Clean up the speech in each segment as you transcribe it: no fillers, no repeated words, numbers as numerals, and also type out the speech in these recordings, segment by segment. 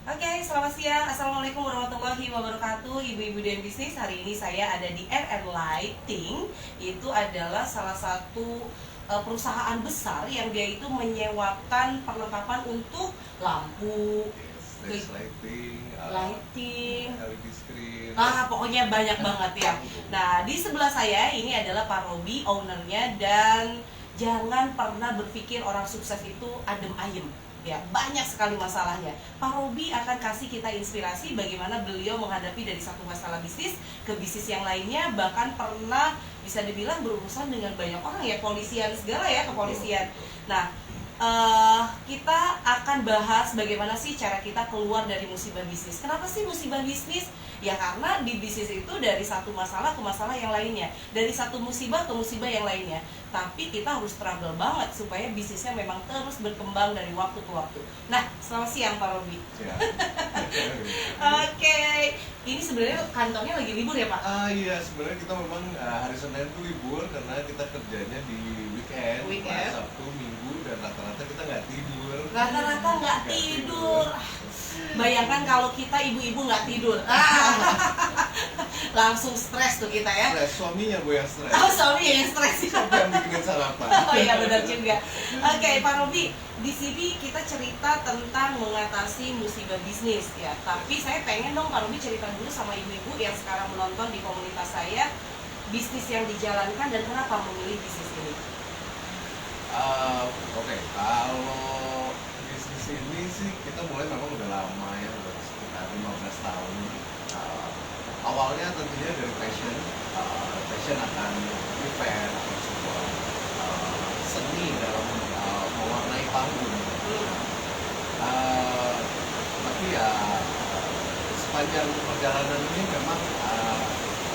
Oke, selamat siang. Assalamualaikum warahmatullahi wabarakatuh. Ibu-ibu dan bisnis, hari ini saya ada di RR Lighting. Itu adalah salah satu perusahaan besar yang dia itu menyewakan perlengkapan untuk lampu, Flash lighting, lighting, LED screen. pokoknya banyak banget ya. Nah, di sebelah saya ini adalah Pak Robi, ownernya, dan jangan pernah berpikir orang sukses itu adem ayem. Ya, banyak sekali masalahnya. Pak Robi akan kasih kita inspirasi bagaimana beliau menghadapi dari satu masalah bisnis ke bisnis yang lainnya, bahkan pernah bisa dibilang berurusan dengan banyak orang ya, polisian segala ya, kepolisian. Nah, kita akan bahas bagaimana sih cara kita keluar dari musibah bisnis. Kenapa sih musibah bisnis? Ya karena di bisnis itu dari satu masalah ke masalah yang lainnya, dari satu musibah ke musibah yang lainnya. Tapi kita harus struggle banget supaya bisnisnya memang terus berkembang dari waktu ke waktu. Nah, selamat siang Pak Robi. Ya. Oke, ini sebenarnya kantornya lagi libur ya Pak? Iya, sebenarnya kita memang hari Senin itu libur karena kita kerjanya di weekend. Weekend. Sabtu, Minggu, dan rata-rata kita nggak tidur. Rata-rata nggak tidur. Bayangkan kalau kita ibu-ibu nggak tidur, langsung stres tuh kita ya. Stres, suaminya Bu yang stres. Oh, suami yang stres. Siapa yang bikinin sarapan? Oh iya, benar juga. Oke, Pak Robi, di sini kita cerita tentang mengatasi musibah bisnis ya. Tapi saya pengen dong Pak Robi cerita dulu sama ibu-ibu yang sekarang menonton di komunitas saya, bisnis yang dijalankan dan kenapa memilih bisnis ini. Oke, kalau bisnis ini sih kita mulai memang udah lama ya, udah sekitar 15 tahun. Awalnya tentunya dari passion akan event atau sebuah seni dalam mewarnai panggung. Tapi ya sepanjang perjalanan ini memang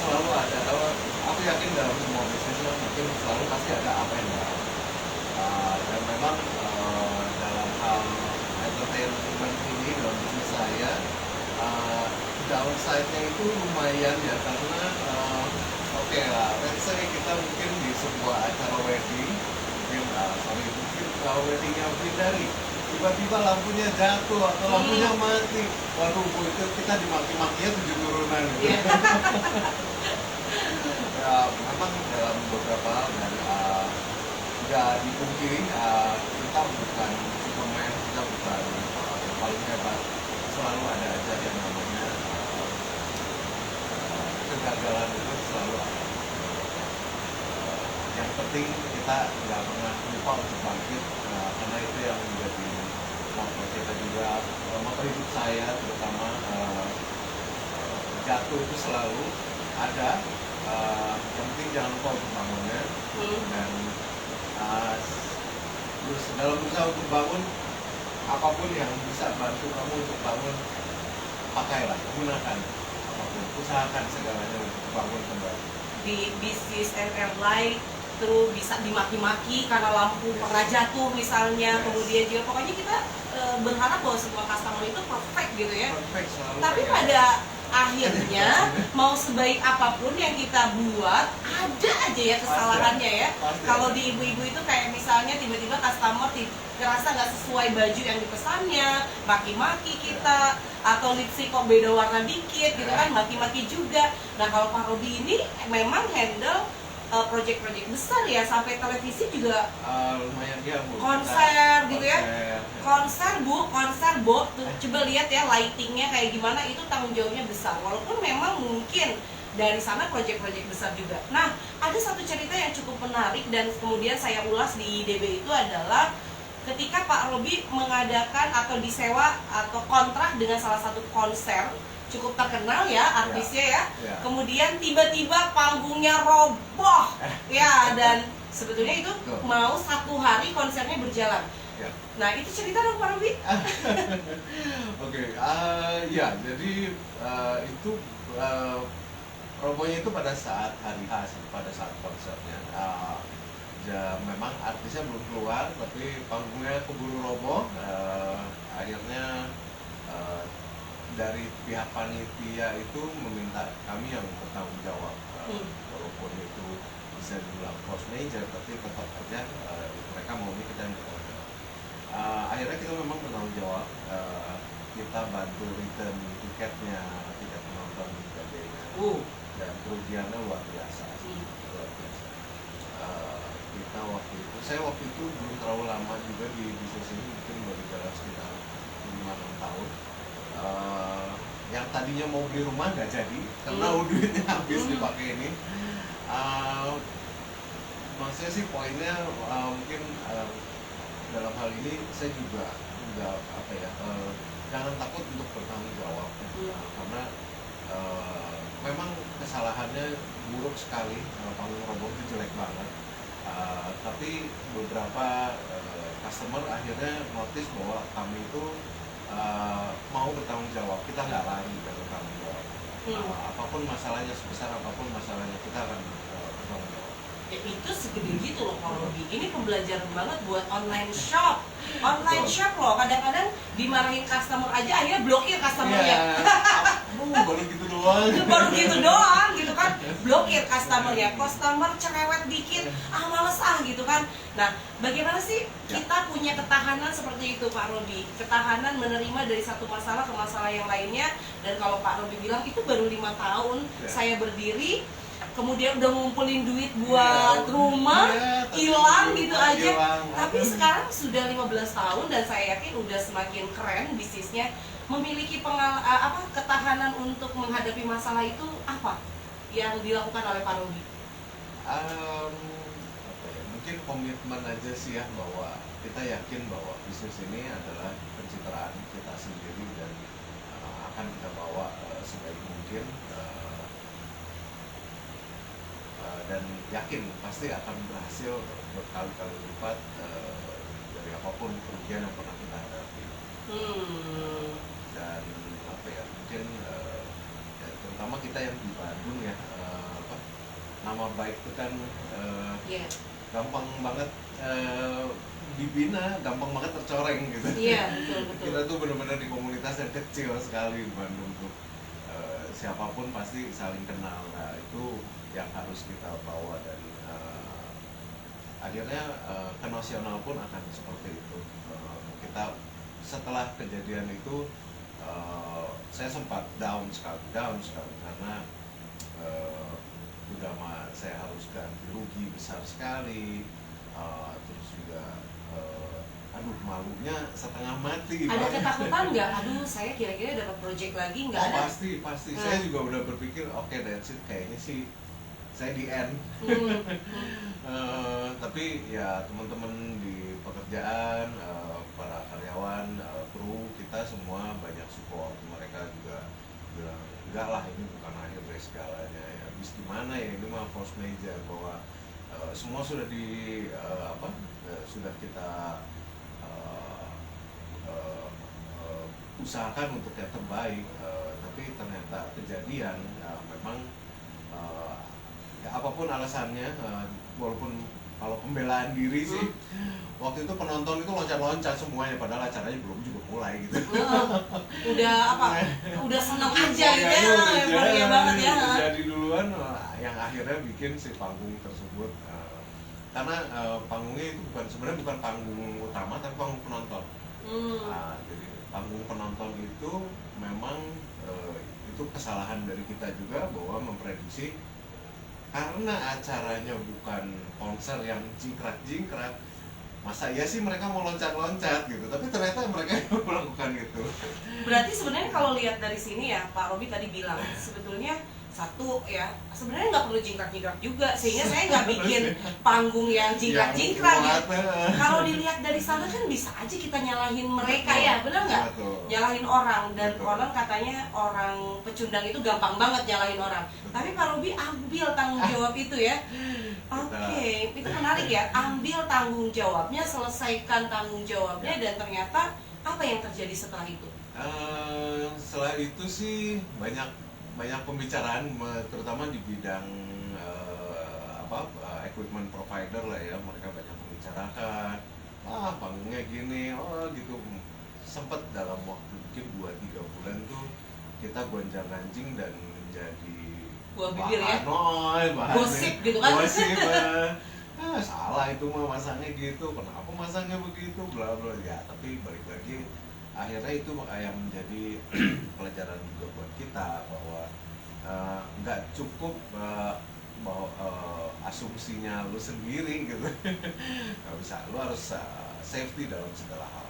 selalu ada, kalau aku yakin dalam semua bisnis mungkin selalu pasti ada apa yang down. Dan memang dalam hal entertainment ini dalam bisnis saya, downside-nya itu lumayan ya, karena oke lah, let's say kita mungkin di sebuah acara wedding, mungkin weddingnya bidadari, tiba-tiba lampunya jatuh atau lampunya mati, waduh Bu, itu kita dimaki-makinya 7 turunan gitu. Ya, memang dalam beberapa hal dan nggak dipungkiri, kita bukan Superman, kita bukan yang paling hebat, selalu ada aja yang namanya kegagalan itu selalu ada. Yang penting kita nggak pernah lupa untuk bangkit, karena itu yang menjadi motor kita juga, motor hidup saya terutama. Jatuh itu selalu ada, yang penting jangan lupa untuk bangunnya. Dan terus dalam usaha untuk bangun, apapun yang bisa bantu kamu untuk bangun, pakailah, gunakan apapun, usahakan segalanya untuk bangun kembali. Di bisnis RR Light terus bisa dimaki-maki karena lampu pernah jatuh misalnya, kemudian juga pokoknya kita berharap bahwa semua customer itu perfect gitu ya. Perfect selalu. Tapi pada akhirnya mau sebaik apapun yang kita buat, ada aja ya kesalahannya ya. Kalau di ibu-ibu itu kayak misalnya tiba-tiba customer ngerasa nggak sesuai baju yang dipesannya, maki-maki kita, atau lipstick kok beda warna dikit gitu kan, maki-maki juga. Nah kalau Pak Robi ini memang handle project-project besar ya, sampai televisi juga, lumayan ya Bu. konser gitu ya. Konser. Konser Bu, tuh, coba lihat ya lightingnya kayak gimana, itu tanggung jawabnya besar. Walaupun memang mungkin dari sana proyek-proyek besar juga. Nah, ada satu cerita yang cukup menarik dan kemudian saya ulas di DB itu adalah ketika Pak Robi mengadakan atau disewa atau kontrak dengan salah satu konser cukup terkenal ya artisnya ya. Kemudian tiba-tiba panggungnya roboh ya, dan sebetulnya itu mau 1 hari konsernya berjalan. Nah itu cerita dong Pak Robi. Oke, ya jadi itu robohnya itu pada saat hari H, pada saat konsernya. Ya, memang artisnya belum keluar, tapi panggungnya keburu roboh. Akhirnya dari pihak panitia itu meminta kami yang bertanggung jawab, walaupun itu bisa dibilang force major, tapi tetap aja mereka mau kita yang bertanggung jawab. Akhirnya kita memang bertanggung jawab, kita bantu return tiketnya, tiket penonton dan sebagainya. Dan kerugiannya luar biasa. Luar biasa. Kita saya waktu itu belum terlalu lama juga di bisnis ini, mungkin baru jalan sekitar 5-6 tahun. Yang tadinya mau beli rumah nggak jadi karena duitnya habis dipakai ini. Maksudnya sih poinnya mungkin dalam hal ini saya juga nggak jangan takut untuk bertanggung jawab karena memang kesalahannya buruk sekali, panggung roboh itu jelek banget. Tapi beberapa customer akhirnya notice bahwa kami itu mau bertanggung jawab, kita nggak lari dari bertanggung jawab. Apapun masalahnya, sebesar apapun masalahnya, kita akan bertanggung jawab. Ya, itu segede gitu loh Pak Robi. Ini pembelajaran banget buat online shop. Online shop loh, kadang-kadang dimarahin customer aja akhirnya blokir customernya. Baru gitu doang. Baru gitu doang gitu kan, blokir customernya. Customer cerewet dikit, males gitu kan. Nah, bagaimana sih kita punya ketahanan seperti itu Pak Robi? Ketahanan menerima dari satu masalah ke masalah yang lainnya. Dan kalau Pak Robi bilang itu baru 5 tahun saya berdiri, kemudian udah ngumpulin duit buat rumah, hilang gitu aja. Tapi sekarang sudah 15 tahun dan saya yakin udah semakin keren bisnisnya. Memiliki ketahanan untuk menghadapi masalah itu apa yang dilakukan oleh Pak Robi? Mungkin komitmen aja sih ya, bahwa kita yakin bahwa bisnis ini adalah pencitraan kita sendiri dan akan kita bawa sebaik mungkin. Dan yakin pasti akan berhasil berkali-kali lipat dari apapun kerugian yang pernah kita hadapi. Dan mungkin terutama kita yang di Bandung ya, nama baik itu kan gampang banget dibina, gampang banget tercoreng gitu. Betul. Kita tuh benar-benar di komunitas yang kecil sekali di Bandung tuh. Siapapun pasti saling kenal. Nah, itu yang harus kita bawa dan akhirnya ke nasional pun akan seperti itu. Kita setelah kejadian itu saya sempat down sekali karena udah saya harus ganti rugi besar sekali, terus juga malunya setengah mati. Ada ketakutan nggak? Saya kira-kira dapat project lagi nggak ada? Pasti. Saya juga udah berpikir oke, that's it, kayaknya sih saya di end. Tapi ya teman-teman di pekerjaan, para karyawan, kru kita semua banyak support. Mereka juga bilang enggak lah, ini bukan akhir dari segalanya ya. Habis gimana ya, ini mah force major, bahwa semua sudah sudah kita usahakan untuk yang terbaik, tapi ternyata kejadian memang ya apapun alasannya, walaupun kalau pembelaan diri sih waktu itu penonton itu loncat-loncat semuanya padahal acaranya belum juga mulai gitu. Udah seneng aja gitu ya, banget ya. Jadi duluan yang akhirnya bikin si panggung tersebut, karena panggungnya itu sebenarnya bukan panggung utama tapi panggung penonton. Jadi panggung penonton itu memang itu kesalahan dari kita juga, bahwa memprediksi karena acaranya bukan konser yang jingkrak-jingkrak, masa iya sih mereka mau loncat-loncat gitu, tapi ternyata mereka melakukan gitu. Berarti sebenarnya kalau lihat dari sini ya, Pak Robi tadi bilang sebetulnya satu ya, sebenarnya nggak perlu jingkrak-jingkrak juga, sehingga saya nggak bikin panggung yang jingkrak-jingkrak gitu. Kalau dilihat dari sana kan bisa aja kita nyalahin mereka. Ya, benar nggak? Nyalahin orang, dan konon katanya orang pecundang itu gampang banget nyalahin orang. Tapi Pak Robi ambil tanggung jawab itu ya. Oke, itu menarik ya. Ambil tanggung jawabnya, selesaikan tanggung jawabnya, dan ternyata apa yang terjadi setelah itu? Setelah itu sih banyak pembicaraan, terutama di bidang equipment provider lah ya. Mereka banyak membicarakan, panggungnya gini, gitu. Sempet dalam waktu mungkin 2-3 bulan tuh kita gonjang-ganjing dan menjadi buah bibir ya, gosip gitu kan. Gosip, salah itu mah masangnya gitu, kenapa masangnya begitu, bla bla ya. Tapi balik lagi akhirnya itu yang menjadi pelajaran juga buat kita bahwa nggak cukup bahwa asumsinya lu sendiri gitu. Nggak bisa, lu harus safety dalam segala hal.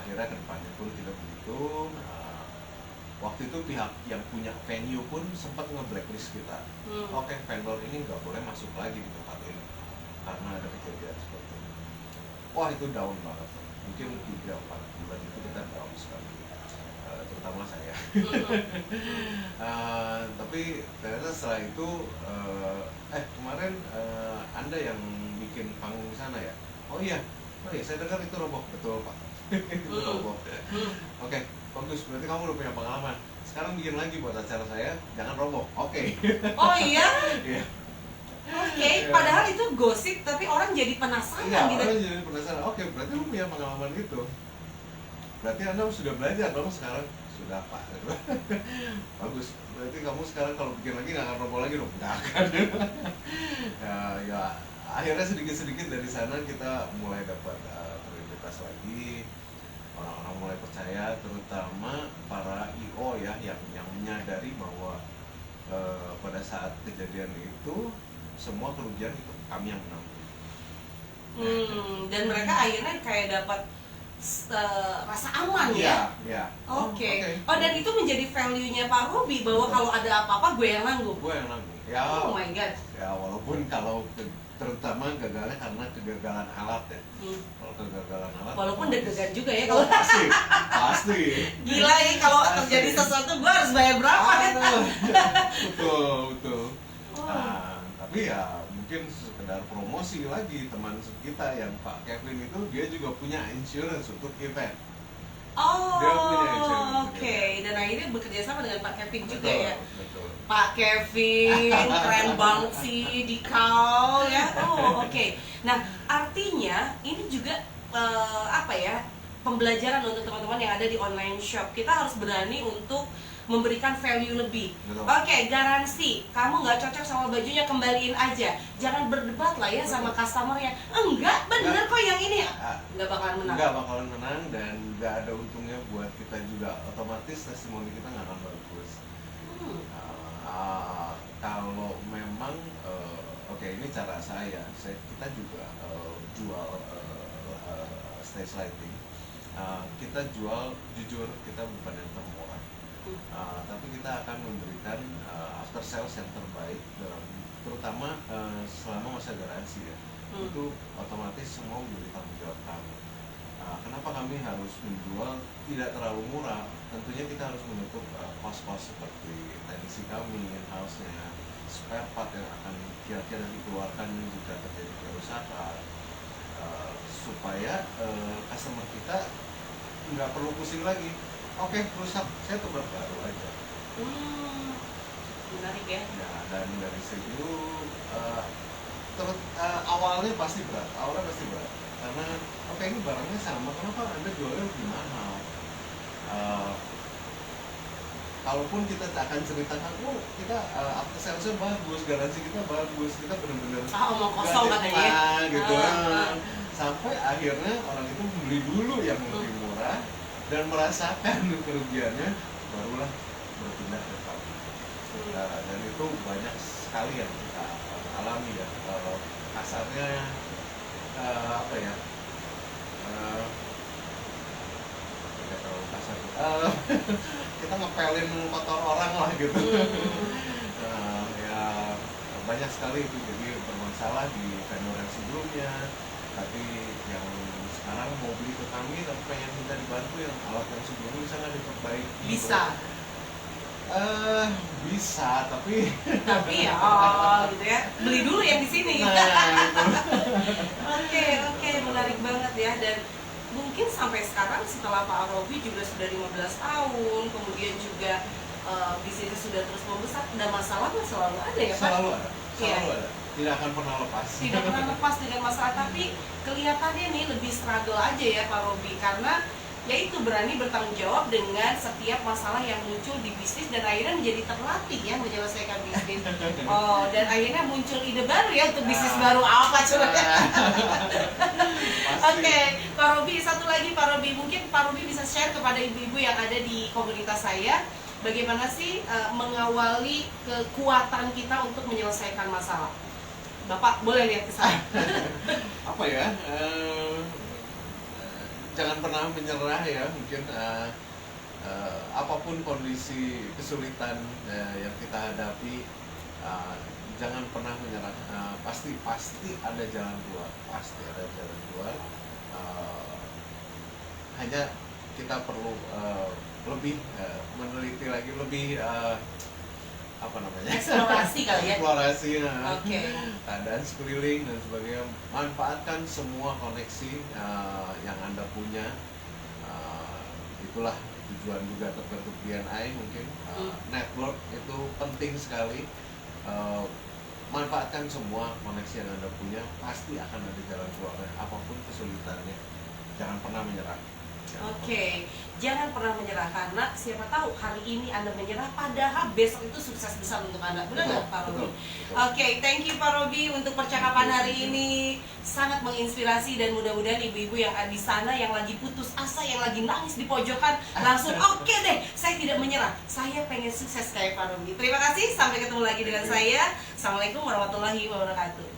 Akhirnya kedepannya pun tidak begitu. Waktu itu pihak yang punya venue pun sempat nge-blacklist kita. Oke, vendor ini nggak boleh masuk lagi di tempat ini karena ada kejadian seperti ini. Wah, itu down banget. Mungkin 3-4 bulan itu kita down sekali, terutama saya. Tapi ternyata setelah itu kemarin Anda yang bikin panggung di sana ya? Oh iya, saya dengar itu roboh. Betul Pak. Itu roboh. Oke, bagus, berarti kamu udah punya pengalaman. Sekarang bikin lagi buat acara saya, jangan roboh. Oke. Oh iya? Iya. Oke, padahal itu gosip tapi orang jadi penasaran Iya, gitu. orang jadi penasaran. Oke, berarti lu punya pengalaman itu. Berarti Anda sudah belajar dong sekarang. Sudah Pak. Bagus. Berarti kamu sekarang kalau bikin lagi nggak akan roboh lagi dong? Nggak akan. ya, akhirnya sedikit-sedikit dari sana kita mulai dapat prioritas lagi. Orang-orang mulai percaya, terutama para IO ya yang menyadari bahwa pada saat kejadian itu semua kerugian itu kami yang menanggung. Dan mereka akhirnya kayak dapat rasa aman ya. Iya. Oke. Oh, dan itu menjadi value-nya Pak Robi bahwa kalau ada apa-apa gue yang nanggung. Gue yang nanggung. Ya. Oh my god. Ya walaupun kalau terutama gagalnya karena kegagalan alat ya. Kalau kegagalan alat. Walaupun deg-degan juga ya kalau pasti. Gila ya kalau terjadi sesuatu gue harus bayar berapa ya? Betul. Nah, tapi ya mungkin sekedar promosi lagi teman kita yang Pak Kevin itu dia juga punya insurance untuk event. Dia punya insurance. Oke. Dan akhirnya bekerja sama dengan Pak Kevin juga Betul, ya. betul. Pak Kevin, keren banget sih di kau ya. Oh oke. Nah artinya ini juga apa ya, pembelajaran untuk teman-teman yang ada di online shop. Kita harus berani untuk memberikan value lebih. Oke, garansi kamu nggak cocok sama bajunya, kembaliin aja. Jangan berdebat lah ya sama customer-nya. Enggak, bener kok yang ini. Nggak bakalan menang. Nggak bakalan menang dan nggak ada untungnya buat kita juga. Otomatis testimoni kita nggak akan bagus. Kalau memang oke, ini cara kita juga jual stage lighting. Kita jual, jujur kita bukan yang termurah. Tapi kita akan memberikan after sales yang terbaik terutama selama masa garansi ya. Itu otomatis semua menjadi tanggung jawab kami. Kenapa kami harus menjual tidak terlalu murah? Tentunya kita harus menutup kos-kos seperti teknisi kami, in-house-nya, spare part yang akan kira-kira dikeluarkan jika terjadi kerusakan, supaya customer kita nggak perlu pusing lagi. Oke, rusak, saya tukar baru aja. Menarik ya. Dan dari situ awalnya pasti berat, karena oke, ini barangnya sama, kenapa Anda jualnya lebih mahal? Kalaupun kita akan ceritakan, kita after sales-nya bagus, garansi kita bagus, kita benar-benar omong kosong katanya gitu. Sampai akhirnya orang itu beli dulu yang lebih murah dan merasakan kerugiannya, barulah berpindah ke kami. Dan itu banyak sekali yang kita alami ya. Kasarnya apa ya? Tidak terlalu kasar. Kita ngepelin motor orang lah gitu. Ya banyak sekali itu jadi bermasalah di vendor yang sebelumnya. Tapi yang sekarang mau beli ke kami tapi pengen minta dibantu yang alat yang sebelumnya bisa nggak diperbaiki? Bisa tapi ya gitu ya, beli dulu yang di sini. Oke, menarik banget ya. Dan mungkin sampai sekarang setelah Pak Robi juga sudah 15 tahun, kemudian juga bisnisnya sudah terus membesar, ada masalah nggak? Selalu ada ya Pak? Selalu ada. Tidak akan pernah lepas. Tidak pernah lepas dengan masalah, tapi kelihatannya nih lebih struggle aja ya Pak Robi, karena yaitu berani bertanggung jawab dengan setiap masalah yang muncul di bisnis dan akhirnya menjadi terlatih ya menyelesaikan bisnis. Dan akhirnya muncul ide baru ya untuk bisnis baru apa coba? Pasti. Oke, Pak Robi, satu lagi Pak Robi, mungkin Pak Robi bisa share kepada ibu-ibu yang ada di komunitas saya, bagaimana sih mengawali kekuatan kita untuk menyelesaikan masalah. Bapak boleh lihat ke saya. Apa ya? Jangan pernah menyerah ya, mungkin apapun kondisi kesulitan yang kita hadapi, jangan pernah menyerah. Pasti ada jalan keluar, pasti ada jalan keluar. Hanya kita perlu lebih meneliti lagi, lebih apa namanya? Eksplorasi kali ya. Eksplorasi, Oke. keadaan sekeliling dan sebagainya. Manfaatkan semua koneksi yang Anda punya. Itulah tujuan juga terbentuk BNI mungkin. Network itu penting sekali. Manfaatkan semua koneksi yang Anda punya, pasti akan ada jalan keluarnya apapun kesulitannya. Jangan pernah menyerah. Oke, jangan pernah menyerah karena siapa tahu hari ini Anda menyerah padahal besok itu sukses besar untuk Anda. Benar nggak Pak Robi? Oke, thank you Pak Robi untuk percakapan hari ini. Sangat menginspirasi dan mudah-mudahan ibu-ibu yang ada di sana yang lagi putus asa, yang lagi nangis di pojokan langsung oke deh, saya tidak menyerah. Saya pengen sukses kayak Pak Robi. Terima kasih, sampai ketemu lagi dengan saya. Assalamualaikum warahmatullahi wabarakatuh.